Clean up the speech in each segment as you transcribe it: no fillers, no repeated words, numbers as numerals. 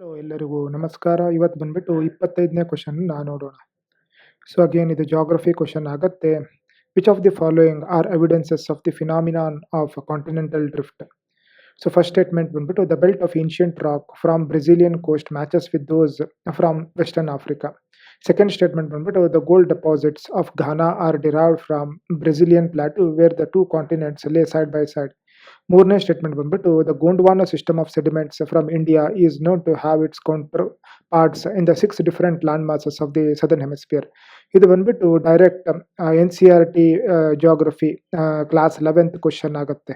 Hello ಎಲ್ಲರಿಗೂ ನಮಸ್ಕಾರ. ಇವತ್ತು ಬಂದ್ಬಿಟ್ಟು 25ನೇ ಕ್ವಶನ್ ನೋಡೋಣ. ಸೊ ಅಗೇನ್ ಇದು ಜಾಗ್ರಫಿ ಕ್ವಶನ್ ಆಗತ್ತೆ. Which of the following are evidences of the phenomenon of continental drift? So first statement ಬಂದ್ಬಿಟ್ಟು the belt of ancient rock from Brazilian coast matches with those from western Africa. Second statement ಬಂದ್ಬಿಟ್ಟು the gold deposits of Ghana are derived from Brazilian plateau where the two continents lay side by side. ಮೂರನೇ statement ಬಂದ್ಬಿಟ್ಟು the Gondwana system of sediments from India is known to have its counterparts in the 6 different land masses of the southern hemisphere. ಇದು ಬಂದ್ಬಿಟ್ಟು direct NCERT geography class 11th question ಆಗುತ್ತೆ.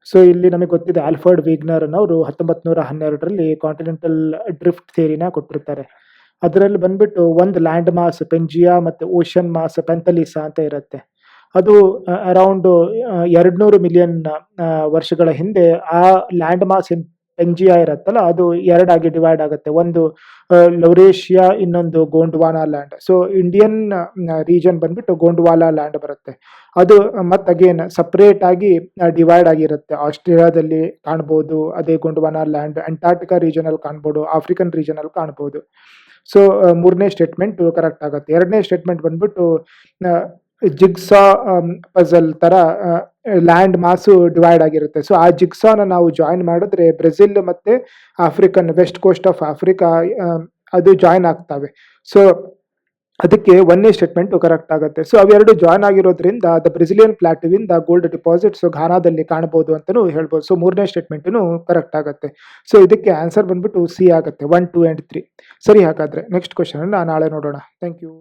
So ಇಲ್ಲಿ ನಮಗೆ ಗೊತ್ತಿದೆ Alfred ವೀಗ್ನರ್ ಅನ್ನೋರು 1912ರಲ್ಲಿ continental drift ಥಿಯರಿನ ಕೊಟ್ಟಿರ್ತಾರೆ. ಅದರಲ್ಲಿ ಬಂದ್ಬಿಟ್ಟು ಒಂದು ಲ್ಯಾಂಡ್ ಮಾಸ್ ಪೆಂಜಿಯಾ ಮತ್ತು ಓಷನ್ ಮಾಸ್ ಪೆಂತಲಿಸಾ ಅಂತ ಇರುತ್ತೆ. ಅದು ಅರೌಂಡ್ 200 ಮಿಲಿಯನ್ ವರ್ಷಗಳ ಹಿಂದೆ ಆ ಲ್ಯಾಂಡ್ ಮಾಸ್ ಪೆಂಜಿಯಾ ಇರುತ್ತಲ್ಲ ಅದು ಎರಡಾಗಿ ಡಿವೈಡ್ ಆಗುತ್ತೆ. ಒಂದು ಲೌರೇಷಿಯಾ, ಇನ್ನೊಂದು ಗೋಂಡ್ವಾನಾ ಲ್ಯಾಂಡ್. ಸೊ ಇಂಡಿಯನ್ ರೀಜನ್ ಬಂದ್ಬಿಟ್ಟು ಗೋಂಡ್ವಾಲಾ ಲ್ಯಾಂಡ್ ಬರುತ್ತೆ. ಅದು ಮತ್ತೆ ಅಗೇನ್ ಸಪ್ರೇಟ್ ಆಗಿ ಡಿವೈಡ್ ಆಗಿರುತ್ತೆ. ಆಸ್ಟ್ರೇಲಿಯಾದಲ್ಲಿ ಕಾಣ್ಬೋದು ಅದೇ ಗೋಂಡ್ವಾನಾ ಲ್ಯಾಂಡ್, ಅಂಟಾರ್ಟಿಕಾ ರೀಜನ್ ಅಲ್ಲಿ ಕಾಣ್ಬೋದು, ಆಫ್ರಿಕನ್ ರೀಜನ್ ಅಲ್ಲಿ ಕಾಣ್ಬೋದು. ಸೊ ಮೂರನೇ ಸ್ಟೇಟ್ಮೆಂಟ್ ಕರೆಕ್ಟ್ ಆಗುತ್ತೆ. ಎರಡನೇ ಸ್ಟೇಟ್ಮೆಂಟ್ ಬಂದ್ಬಿಟ್ಟು ಜಿಗ್ಸಾ ಪಜಲ್ ತರ ಲ್ಯಾಂಡ್ ಮಾಸು ಡಿವೈಡ್ ಆಗಿರುತ್ತೆ. ಸೊ ಆ ಜಿಗ್ಸಾನ ನಾವು ಜಾಯಿನ್ ಮಾಡಿದ್ರೆ ಬ್ರೆಜಿಲ್ ಮತ್ತೆ African west coast of Africa ಅದು ಜಾಯಿನ್ ಆಗ್ತವೆ. ಸೊ ಅದಕ್ಕೆ ಒಂದನೇ ಸ್ಟೇಟ್ಮೆಂಟ್ ಕರೆಕ್ಟ್ ಆಗುತ್ತೆ. ಸೊ ಅವೆರಡು ಜಾಯಿನ್ ಆಗಿರೋದ್ರಿಂದ ದ ಬ್ರೆಜಿಲಿಯನ್ ಪ್ಲಾಟುವಿಂದ ಗೋಲ್ಡ್ ಡಿಪಾಸಿಟ್ಸ್ ಘಾನಾದಲ್ಲಿ ಕಾಣಬಹುದು ಅಂತಾನೂ ಹೇಳ್ಬೋದು. ಸೊ ಮೂರನೇ ಸ್ಟೇಟ್ಮೆಂಟು ಕರೆಕ್ಟ್ ಆಗುತ್ತೆ. ಸೊ ಇದಕ್ಕೆ ಆನ್ಸರ್ ಬಂದ್ಬಿಟ್ಟು ಸಿ ಆಗುತ್ತೆ 1, 2 and 3. ಸರಿ, ಹಾಗಾದ್ರೆ ನೆಕ್ಸ್ಟ್ ಕ್ವಶನ್ ನಾಳೆ ನೋಡೋಣ. Thank you.